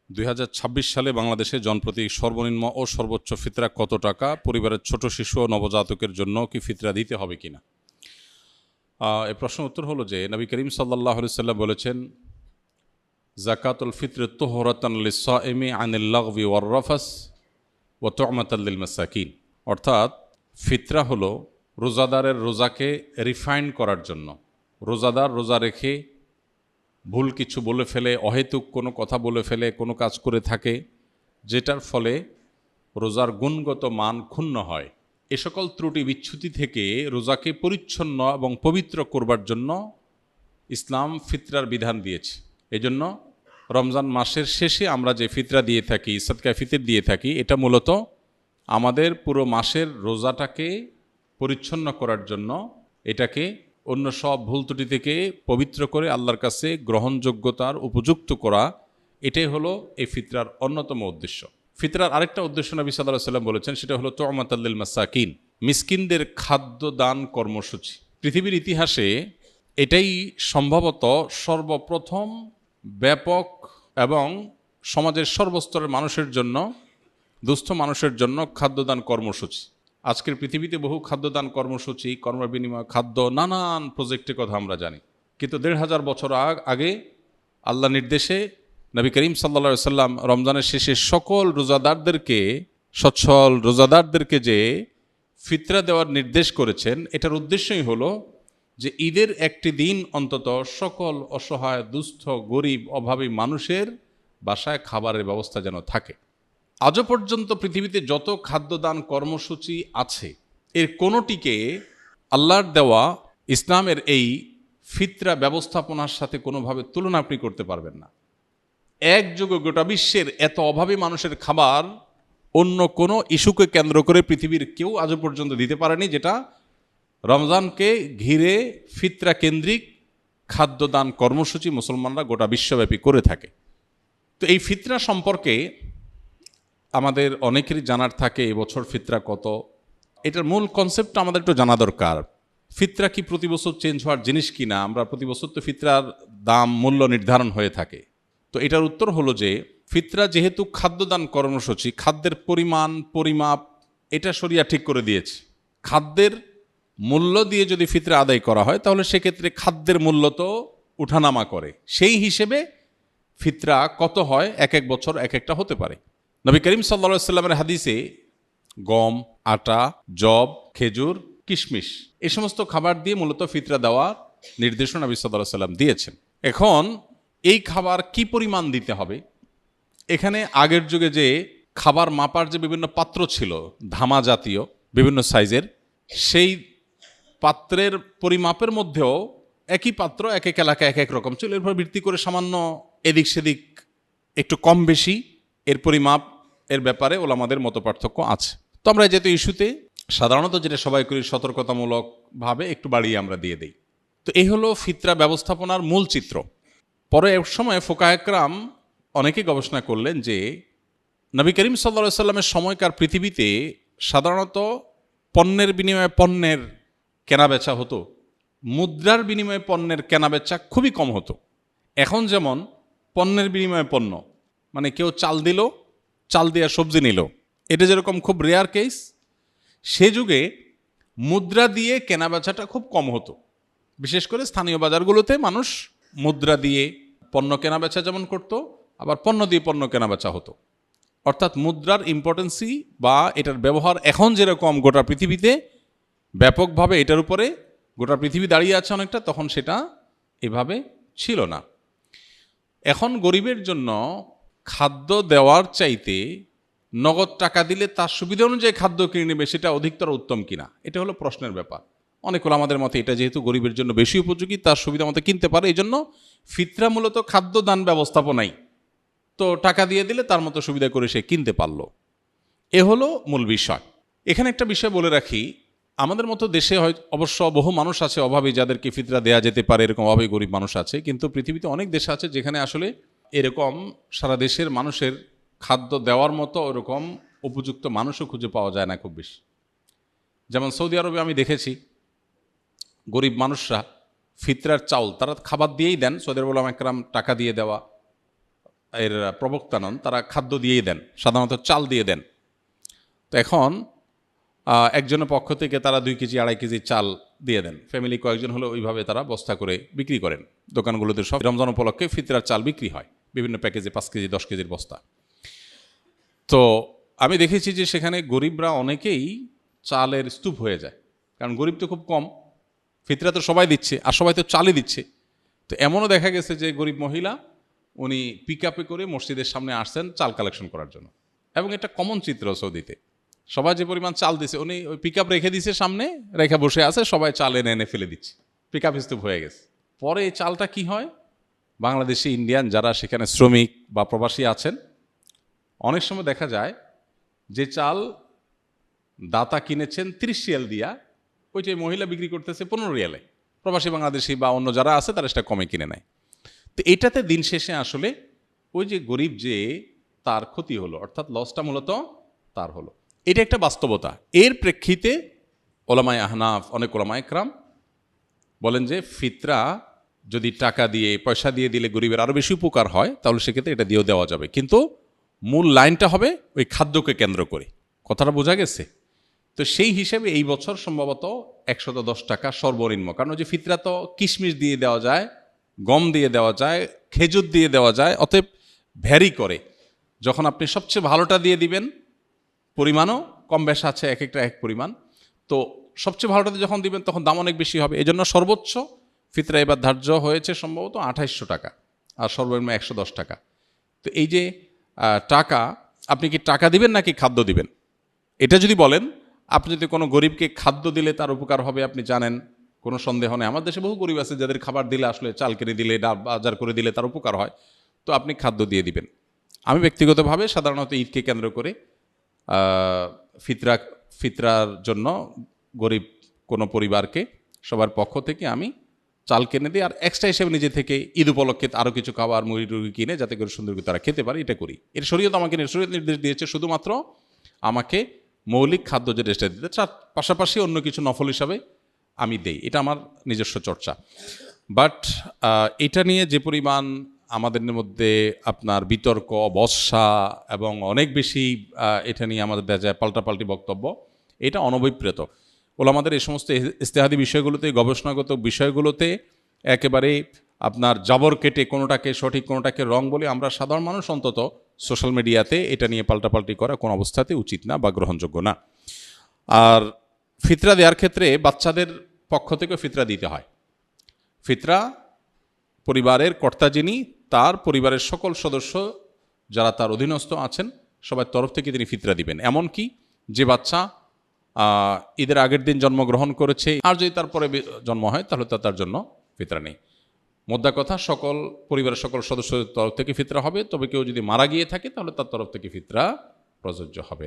2026 সালে বাংলাদেশে জনপ্রতি সর্বনিম্ন ও সর্বোচ্চ ফিতরা কত টাকা? পরিবারের ছোট শিশু ও নবজাতকের জন্য কি ফিতরা দিতে হবে কিনা? এই প্রশ্নের উত্তর হলো যে নবী করিম সাল্লাল্লাহু আলাইহি সাল্লাম বলেছেন, যাকাতুল ফিত্র তুহরাতান লিস-সাইমি আনিল লাগবি ওয়ার রাফাস ওয়া তু'মাতাল লিল মাসাকিন। অর্থাৎ ফিতরা হলো রোজাদারের রোজাকে রিফাইন করার জন্য। রোজাদার রোজা রেখে ভুল কিছু বলে ফেলে, অহেতুক কোনো কথা বলে ফেলে, কোনো কাজ করে থাকে যেটার ফলে রোজার গুণগত মান ক্ষুণ্ণ হয়, এ সকল ত্রুটি বিচ্যুতি থেকে রোজাকে পরিচ্ছন্ন এবং পবিত্র করবার জন্য ইসলাম ফিতরার বিধান দিয়েছে। এজন্য রমজান মাসের শেষে আমরা যে ফিতরা দিয়ে থাকি, সাদকায়ে ফিতর দিয়ে থাকি, এটা মূলত আমাদের পুরো মাসের রোজাটাকে পরিচ্ছন্ন করার জন্য, এটাকে অন্য সব ভুল ত্রুটি থেকে পবিত্র করে আল্লাহর কাছে গ্রহণযোগ্যতার উপযুক্ত করা, এটাই হলো এই ফিতরার অন্যতম উদ্দেশ্য। ফিতরার আরেকটা উদ্দেশ্য নবী সাল্লাল্লাহু আলাইহি ওয়াসাল্লাম বলেছেন, সেটা হলো তু'মাতাল লিল মাসাকিন, মিসকিনদের খাদ্য দান কর্মসূচি। পৃথিবীর ইতিহাসে এটাই সম্ভবত সর্বপ্রথম ব্যাপক এবং সমাজের সর্বস্তরের মানুষের জন্য, দুস্থ মানুষের জন্য খাদ্যদান কর্মসূচি। আজকের পৃথিবীতে বহু খাদ্যদান কর্মসূচি, কর্মবিনিময় খাদ্য, নানান প্রজেক্টের কথা আমরা জানি, কিন্তু ১৫০০ বছর আগে আল্লাহ নির্দেশে নবী করিম সাল্লাল্লাহু আলাইহি সাল্লাম রমজানের শেষে সকল রোজাদারদেরকে, সচ্ছল রোজাদারদেরকে যে ফিতরা দেওয়ার নির্দেশ করেছেন, এটার উদ্দেশ্যই হলো যে ঈদের একটি দিন অন্তত সকল অসহায়, দুস্থ, গরিব, অভাবী মানুষের বাসায় খাবারের ব্যবস্থা যেন থাকে। আজও পর্যন্ত পৃথিবীতে যত খাদ্যদান কর্মসূচি আছে, এর কোনোটিকে আল্লাহর দেওয়া ইসলামের এই ফিতরা ব্যবস্থাপনার সাথে কোনোভাবে তুলনা আপনি করতে পারবেন না। একযোগে গোটা বিশ্বের এত অভাবী মানুষের খাবার অন্য কোনো ইস্যুকে কেন্দ্র করে পৃথিবীর কেউ আজও পর্যন্ত দিতে পারেনি, যেটা রমজানকে ঘিরে ফিতরা কেন্দ্রিক খাদ্যদান কর্মসূচি মুসলমানরা গোটা বিশ্বব্যাপী করে থাকে। তো এই ফিতরা সম্পর্কে আমাদের অনেকেরই জানার থাকে, এবছর ফিতরা কত, এটার মূল কনসেপ্টটা আমাদের একটু জানা দরকার। ফিতরা কি প্রতি বছর চেঞ্জ হওয়ার জিনিস কিনা? আমরা প্রতি বছর তো ফিতরার দাম, মূল্য নির্ধারণ হয়ে থাকে। তো এটার উত্তর হলো যে ফিতরা যেহেতু খাদ্যদান কর্মসূচি, খাদ্যের পরিমাণ, পরিমাপ এটা শরিয়া ঠিক করে দিয়েছে। খাদ্যের মূল্য দিয়ে যদি ফিতরা আদায় করা হয়, তাহলে সেক্ষেত্রে খাদ্যের মূল্য তো উঠানামা করে, সেই হিসেবে ফিতরা কত হয় এক এক বছর এক একটা হতে পারে। নবী করিম সাল্লাল্লাহু আলাইহি সাল্লামের হাদিসে গম, আটা, যব, খেজুর, কিশমিশ এই সমস্ত খাবার দিয়ে মূলত ফিতরা দেওয়ার নির্দেশনা নবী সাল্লাল্লাহু আলাইহি সাল্লাম দিয়েছেন। এখন এই খাবার কি পরিমাণ দিতে হবে, এখানে আগের যুগে যে খাবার মাপার যে বিভিন্ন পাত্র ছিল, ধামা জাতীয় বিভিন্ন সাইজের, সেই পাত্রের পরিমাপের মধ্যেও একই পাত্র এক এক এলাকায় এক এক রকম ছিল। এরপর ভিত্তি করে সামান্য এদিক সেদিক একটু কম বেশি এর পরিমাপ এর ব্যাপারে ওলামাদের মত পার্থক্য আছে। তো আমরা যেহেতু ইস্যুতে সাধারণত যেটা সবাই করি, সতর্কতামূলকভাবে একটু বাড়িয়ে আমরা দিয়ে দিই। তো এই হলো ফিতরা ব্যবস্থাপনার মূল চিত্র। পরে এক সময় ফোকাহে কেরাম অনেকে গবেষণা করলেন যে নবী করিম সাল্লাল্লাহু আলাইহি সাল্লামের সময়কার পৃথিবীতে সাধারণত পণ্যের বিনিময়ে পণ্যের কেনাবেচা হতো, মুদ্রার বিনিময়ে পণ্যের কেনাবেচা খুবই কম হতো। এখন যেমন পণ্যের বিনিময়ে পণ্য, মানে কেউ চাল দিল, চাল দিয়ে সবজি নিল, এটা যেরকম খুব রেয়ার কেস, সে যুগে মুদ্রা দিয়ে কেনাবেচাটা খুব কম হতো। বিশেষ করে স্থানীয় বাজারগুলোতে মানুষ মুদ্রা দিয়ে পণ্য কেনাবেচা যেমন করত, আবার পণ্য দিয়ে পণ্য কেনাবেচা হতো। অর্থাৎ মুদ্রার ইম্পর্টেন্সি বা এটার ব্যবহার এখন যেরকম গোটা পৃথিবীতে ব্যাপকভাবে এটার উপরে গোটা পৃথিবী দাঁড়িয়ে আছে অনেকটা, তখন সেটা এভাবে ছিল না। এখন গরিবের জন্য খাদ্য দেওয়ার চাইতে নগদ টাকা দিলে তার সুবিধা অনুযায়ী খাদ্য কিনে নেবে, সেটা অধিকতর উত্তম কিনা, এটা হলো প্রশ্নের ব্যাপার। অনেক ওলামাদের মতে এটা যেহেতু গরিবের জন্য বেশি উপযোগী, তার সুবিধা মতো কিনতে পারে, এই জন্য ফিতরা মূলত খাদ্যদান ব্যবস্থাপনাই। তো টাকা দিয়ে দিলে তার মতো সুবিধা করে সে কিনতে পারল, এ হলো মূল বিষয়। এখানে একটা বিষয় বলে রাখি, আমাদের মতো দেশে হয় অবশ্য বহু মানুষ আছে অভাবী, যাদেরকে ফিতরা দেয়া যেতে পারে, এরকম অভাবী গরিব মানুষ আছে, কিন্তু পৃথিবীতে অনেক দেশ আছে যেখানে আসলে এরকম সারা দেশের মানুষের খাদ্য দেওয়ার মতো ওরকম উপযুক্ত মানুষও খুঁজে পাওয়া যায় না খুব বেশি। যেমন সৌদি আরবে আমি দেখেছি গরিব মানুষরা ফিতরার চাউল তারা খাবার দিয়েই দেন, সৌদি আরব ওলামা একরাম টাকা দিয়ে দেওয়া, এর প্রবক্তা নন, তারা খাদ্য দিয়েই দেন, সাধারণত চাল দিয়ে দেন। তো এখন একজনের পক্ষ থেকে তারা 2 কেজি 2.5 কেজি চাল দিয়ে দেন। ফ্যামিলি কয়েকজন হলে ওইভাবে তারা বস্তা করে বিক্রি করেন। দোকানগুলোতে সব রমজান উপলক্ষে ফিতরার চাল বিক্রি হয় বিভিন্ন প্যাকেজে, 5 কেজি 10 কেজির বস্তা। তো আমি দেখেছি যে সেখানে গরিবরা অনেকেই চালের স্তূপ হয়ে যায়, কারণ গরিব তো খুব কম, ফিতরা তো সবাই দিচ্ছে আর সবাই তো চালই দিচ্ছে। তো এমনও দেখা গেছে যে গরিব মহিলা উনি পিক আপে করে মসজিদের সামনে আসছেন চাল কালেকশন করার জন্য, এবং এটা কমন চিত্র সৌদিতে। সবাই যে পরিমাণ চাল দিছে, উনি ওই পিক আপ রেখে দিছে সামনে, রেখে বসে আছে, সবাই চাল এনে এনে ফেলে দিচ্ছে, পিক আপ স্তূপ হয়ে গেছে। পরে এই চালটা কি হয়, বাংলাদেশি ইন্ডিয়ান যারা সেখানে শ্রমিক বা প্রবাসী আছেন, অনেক সময় দেখা যায় যে চাল দাতা কিনেছেন 30 রিয়াল দিয়া, ওইটাই মহিলা বিক্রি করতেছে 15 রিয়ালে। প্রবাসী বাংলাদেশি বা অন্য যারা আছে তারা সেটা কমে কিনে নেয়। তো এটাতে দিন শেষে আসলে ওই যে গরিব যে তার ক্ষতি হলো, অর্থাৎ লসটা মূলত তার হলো। এটা একটা বাস্তবতা। এর প্রেক্ষিতে ওলামায়ে আহনাফ, অনেক ওলামায়ে ইকরাম বলেন যে ফিতরা যদি টাকা দিয়ে, পয়সা দিয়ে দিলে গরিবের আরও বেশি উপকার হয়, তাহলে সেক্ষেত্রে এটা দিয়েও দেওয়া যাবে, কিন্তু মূল লাইনটা হবে ওই খাদ্যকে কেন্দ্র করে। কথাটা বোঝা গেছে? তো সেই হিসেবে এই বছর সম্ভবত 110 টাকা সর্বনিম্ন, কারণ ওই যে ফিতরা তো কিশমিশ দিয়ে দেওয়া যায়, গম দিয়ে দেওয়া যায়, খেজুর দিয়ে দেওয়া যায়, অতএব ভ্যারি করে। যখন আপনি সবচেয়ে ভালোটা দিয়ে দিবেন, পরিমাণও কম বেশ আছে, এক একটা এক পরিমাণ, তো সবচেয়ে ভালোটাতে যখন দিবেন তখন দাম অনেক বেশি হবে। এই জন্য সর্বোচ্চ ফিতরা এবার ধার্য হয়েছে সম্ভবত 2800 টাকা, আর সর্বনিম্ন 110 টাকা। তো এই যে টাকা, আপনি কি টাকা দিবেন নাকি খাদ্য দিবেন? এটা যদি বলেন, আপনি যদি কোনো গরিবকে খাদ্য দিলে তার উপকার হবে আপনি জানেন, কোনো সন্দেহ নেই। আমার দেশে বহু গরিব আছে যাদের খাবার দিলে, আসলে চাল কিনে দিলে, ডাল বাজার করে দিলে তার উপকার হয়, তো আপনি খাদ্য দিয়ে দিবেন। আমি ব্যক্তিগতভাবে সাধারণত ঈদকে কেন্দ্র করে ফিতরার জন্য গরিব কোনো পরিবারকে সবার পক্ষ থেকে আমি চাল কিনে দিই, আর এক্সট্রা হিসেবে নিজে থেকে ঈদ উপলক্ষে আরও কিছু খাবার মুড়ি টুড়ি কিনে যাতে করে সুন্দর করে তারা খেতে পারে, এটা করি। এর শরীয়ত আমাকে শরীয়ত নির্দেশ দিয়েছে শুধুমাত্র আমাকে মৌলিক খাদ্য যে রেস্টটা দিতে, তার পাশাপাশি অন্য কিছু নফল হিসাবে আমি দেই, এটা আমার নিজস্ব চর্চা। বাট এটা নিয়ে যে পরিমাণ আমাদের মধ্যে আপনার বিতর্ক, বর্ষা এবং অনেক বেশি এটা নিয়ে আমাদের দেখা যায় পাল্টাপাল্টি বক্তব্য, এটা অনভিপ্রেত। ওলামাদের এই সমস্ত ইজতিহাদি বিষয়গুলোতে, গবেষণাগত বিষয়গুলোতে একেবারে আপনার জাবর কেটে কোনোটাকে সঠিক কোনোটাকে রং বলে আমরা সাধারণ মানুষ অন্তত সোশ্যাল মিডিয়াতে এটা নিয়ে পাল্টাপাল্টি করা কোনো অবস্থাতে উচিত না বা গ্রহণযোগ্য না। আর ফিতরা দেওয়ার ক্ষেত্রে বাচ্চাদের পক্ষ থেকে ফিতরা দিতে হয়। ফিতরা পরিবারের কর্তা যিনি, তার পরিবারের সকল সদস্য যারা তার অধীনস্থ আছেন সবার তরফ থেকে তিনি ফিতরা দিবেন। এমনকি যে বাচ্চা ঈদের আগের দিন জন্মগ্রহণ করেছে, আর যদি তারপরে জন্ম হয় তাহলে তার জন্য ফিতরা নেই। মোদ্দা কথা, সকল পরিবারের সকল সদস্যদের তরফ থেকে ফিতরা হবে, তবে কেউ যদি মারা গিয়ে থাকে তাহলে তার তরফ থেকে ফিতরা প্রযোজ্য হবে।